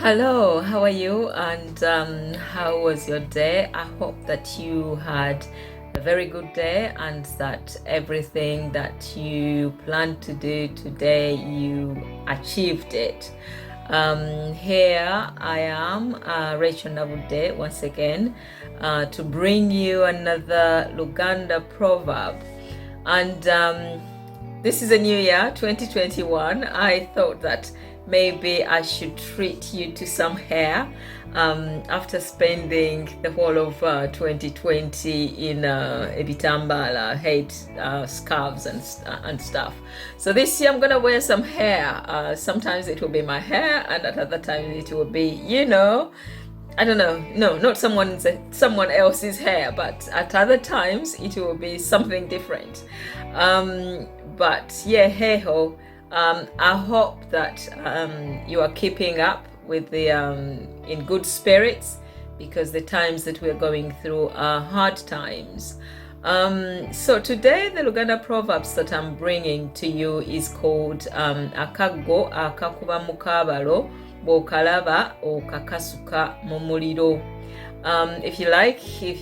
Hello, how are you? And how was your day? I hope that you had a very good day and that everything that you planned to do today, you achieved it. Here I am, Rachel Nabude, once again, to bring you another Luganda Proverb. And this is a new year, 2021. I thought that maybe I should treat you to some hair after spending the whole of 2020 in ebitambala, head scarves and stuff. So this year I'm gonna wear some hair. Sometimes it will be my hair, and at other times it will be, I don't know, no, not someone else's hair, but at other times it will be something different. But yeah, hey ho. I hope that you are keeping up with the in good spirits, because the times that we're going through are hard times. So today the Luganda Proverbs that I'm bringing to you is called Akaggo akakuba mukabalo bw'okalaba okakasuka mu muliro. If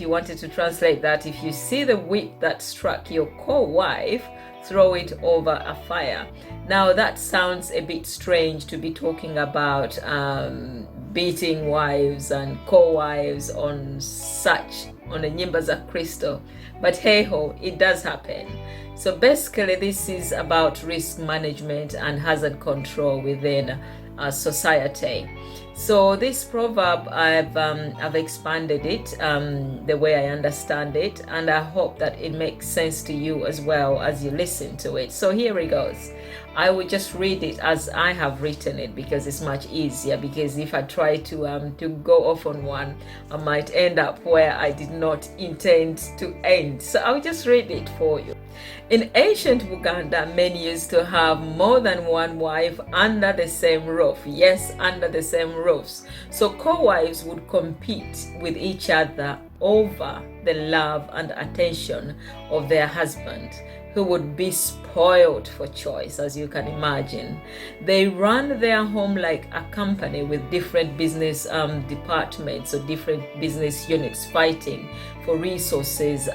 you wanted to translate that, if you see the whip that struck your co-wife, throw it over a fire. Now that sounds a bit strange to be talking about beating wives and co-wives on Enyimba za Kristo, but hey ho, it does happen. So basically this is about risk management and hazard control within society. So this proverb, I've expanded it the way I understand it, and I hope that it makes sense to you as well as you listen to it. So here it goes. I will just read it as I have written it because it's much easier, because if I try to go off on one, I might end up where I did not intend to end. So I'll just read it for you. In ancient Uganda, men used to have more than one wife under the same roof. Yes, under the same roofs. So co-wives would compete with each other over the love and attention of their husband, who would be spoiled for choice, as you can imagine. They run their home like a company with different business departments or different business units fighting for resources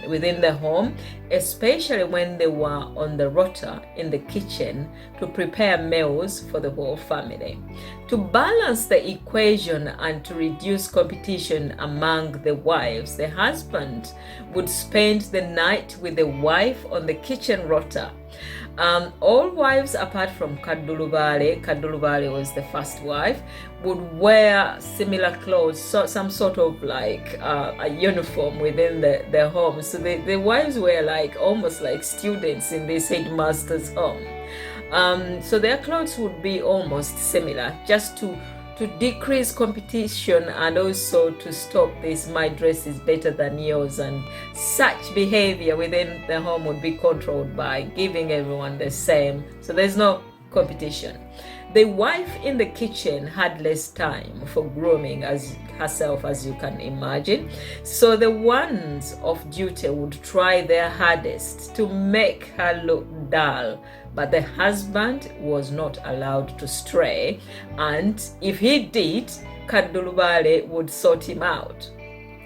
within the home, especially when they were on the rota in the kitchen to prepare meals for the whole family. To balance the equation and to reduce competition among the wives, the husband would spend the night with the wife on the kitchen rota. All wives apart from Kadulubale was the first wife, would wear similar clothes, so some sort of like a uniform within the home. So the wives were like almost like students in this headmaster's home. So their clothes would be almost similar, just to decrease competition and also to stop this my dress is better than yours, and such behavior within the home would be controlled by giving everyone the same, so there's no competition. The wife in the kitchen had less time for grooming as herself, as you can imagine. So the ones of duty would try their hardest to make her look dull, but the husband was not allowed to stray, and if he did, Kadulubale would sort him out.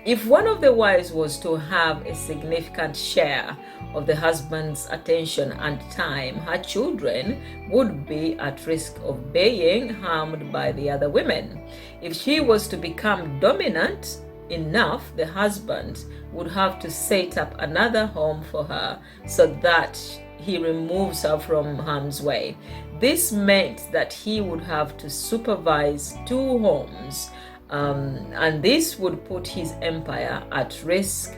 If one of the wives was to have a significant share of the husband's attention and time, her children would be at risk of being harmed by the other women. If she was to become dominant enough, the husband would have to set up another home for her so that he removes her from harm's way. This meant that he would have to supervise 2 homes, and this would put his empire at risk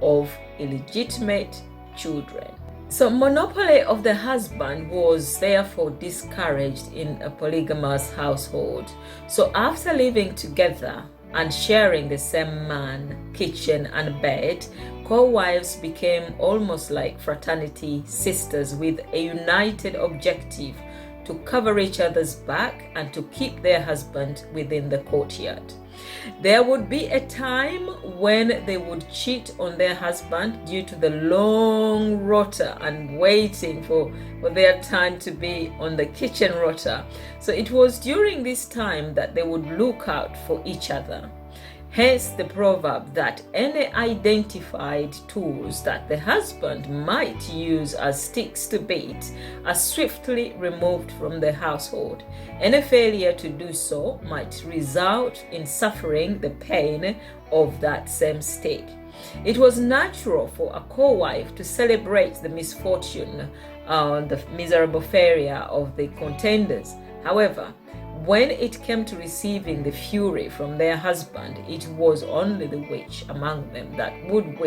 of illegitimate children. So monopoly of the husband was therefore discouraged in a polygamous household. So after living together and sharing the same man, kitchen and bed, co-wives became almost like fraternity sisters with a united objective to cover each other's back and to keep their husband within the courtyard. There would be a time when they would cheat on their husband due to the long rota and waiting for their turn to be on the kitchen rota. So it was during this time that they would look out for each other. Hence the proverb that any identified tools that the husband might use as sticks to beat are swiftly removed from the household. Any failure to do so might result in suffering the pain of that same stick. It was natural for a co-wife to celebrate the misfortune, the miserable failure of the contenders. However, when it came to receiving the fury from their husband, it was only the witch among them that would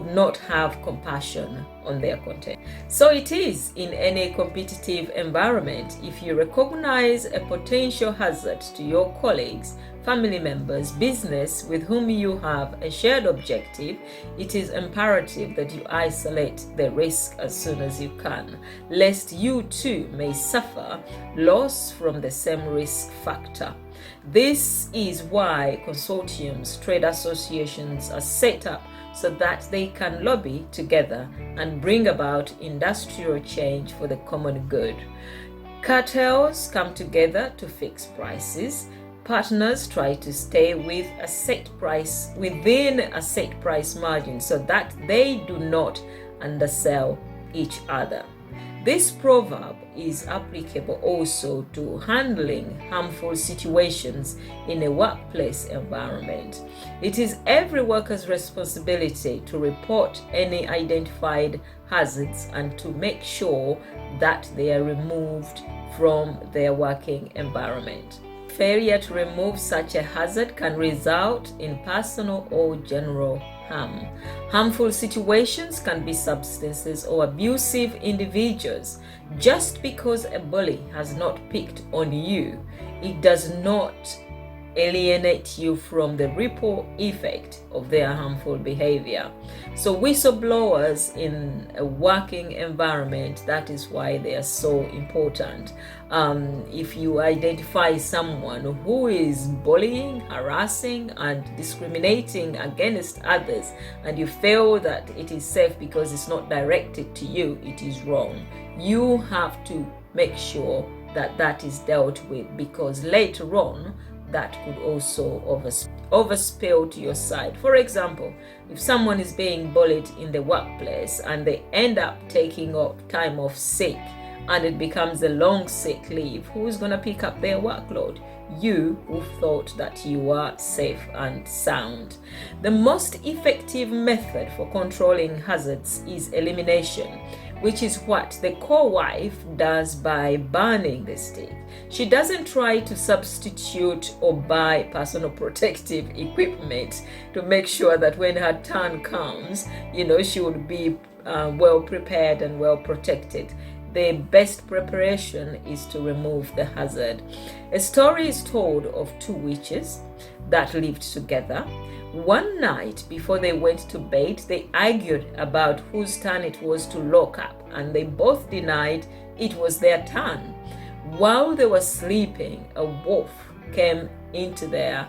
not have compassion on their content. So it is in any competitive environment. If you recognize a potential hazard to your colleagues, family members, business with whom you have a shared objective, it is imperative that you isolate the risk as soon as you can, lest you too may suffer loss from the same risk factor. This is why consortiums, trade associations are set up so that they can lobby together and bring about industrial change for the common good. Cartels come together to fix prices. Partners try to stay within a set price margin so that they do not undersell each other. This proverb is applicable also to handling harmful situations in a workplace environment. It is every worker's responsibility to report any identified hazards and to make sure that they are removed from their working environment. Failure to remove such a hazard can result in personal or general harm. Harmful situations can be substances or abusive individuals. Just because a bully has not picked on you, it does not alienate you from the ripple effect of their harmful behavior. So whistleblowers in a working environment, that is why they are so important. If you identify someone who is bullying, harassing, and discriminating against others, and you feel that it is safe because it's not directed to you, it is wrong. You have to make sure that that is dealt with, because later on that could also overspill to your side. For example, if someone is being bullied in the workplace and they end up taking time off sick and it becomes a long sick leave, who is going to pick up their workload? You who thought that you are safe and sound. The most effective method for controlling hazards is elimination, which is what the co-wife does by burning the stick. She doesn't try to substitute or buy personal protective equipment to make sure that when her turn comes, she would be well prepared and well protected. The best preparation is to remove the hazard. A story is told of two witches that lived together. One night before they went to bed, they argued about whose turn it was to lock up, and they both denied it was their turn. While they were sleeping, a wolf came into their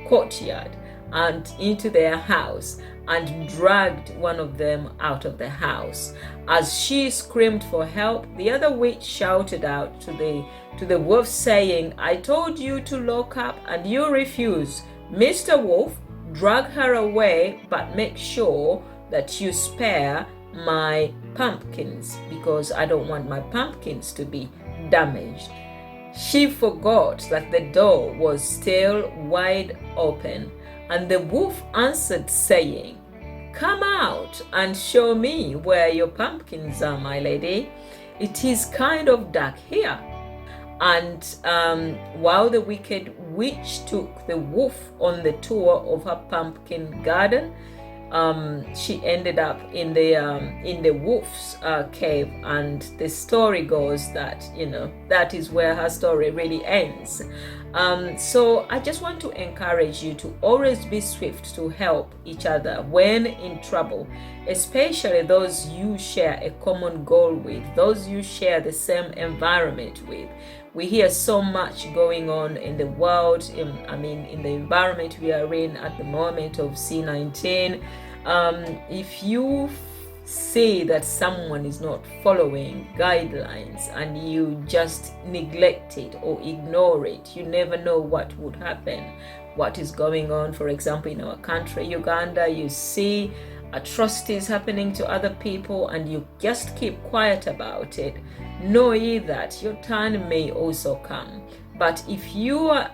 courtyard and into their house and dragged one of them out of the house. As she screamed for help, the other witch shouted out to the wolf, saying, "I told you to lock up and you refused. Mr. Wolf, drag her away, but make sure that you spare my pumpkins, because I don't want my pumpkins to be damaged." She forgot that the door was still wide open, and the wolf answered, saying, "Come out and show me where your pumpkins are, my lady. It is kind of dark here." And while the wicked witch took the wolf on the tour of her pumpkin garden, she ended up in the wolf's cave, and the story goes that that is where her story really ends. So I just want to encourage you to always be swift to help each other when in trouble, especially those you share a common goal with, those you share the same environment with. We hear so much going on in the world, in the environment we are in at the moment of C-19. If you say that someone is not following guidelines and you just neglect it or ignore it, you never know what would happen. What is going on, for example, in our country, Uganda, you see atrocities happening to other people and you just keep quiet about it. Know ye that your turn may also come. But if you are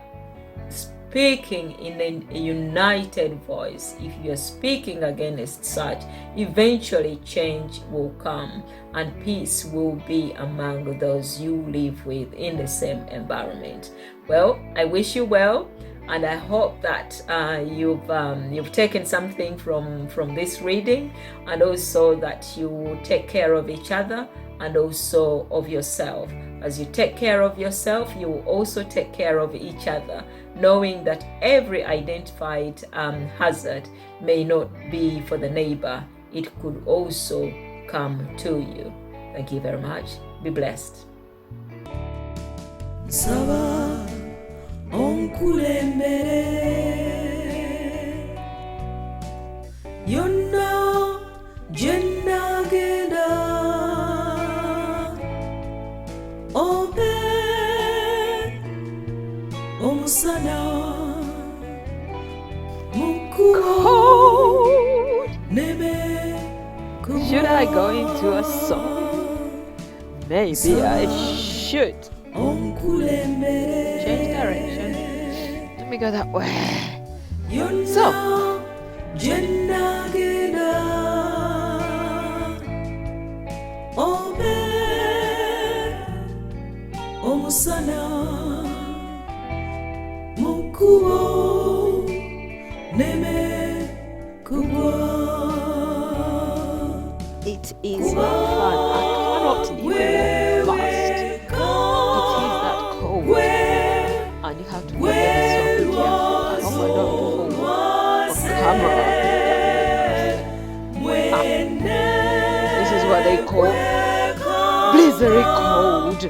speaking in a united voice, if you are speaking against such, eventually change will come and peace will be among those you live with in the same environment. Well, I wish you well, and I hope that you've taken something from this reading, and also that you will take care of each other and also of yourself. As you take care of yourself, you will also take care of each other, knowing that every identified hazard may not be for the neighbor. It could also come to you. Thank you very much. Be blessed. Onkulembere yonna jenna geda obe omusana mukuo nebe. Should I go into a song? Maybe I should. Change direction. Let me go that way. So, it is not fun. I cannot even walk fast. And you have to be very so careful. I hope I don't fall on camera. This is what they call blizzard cold.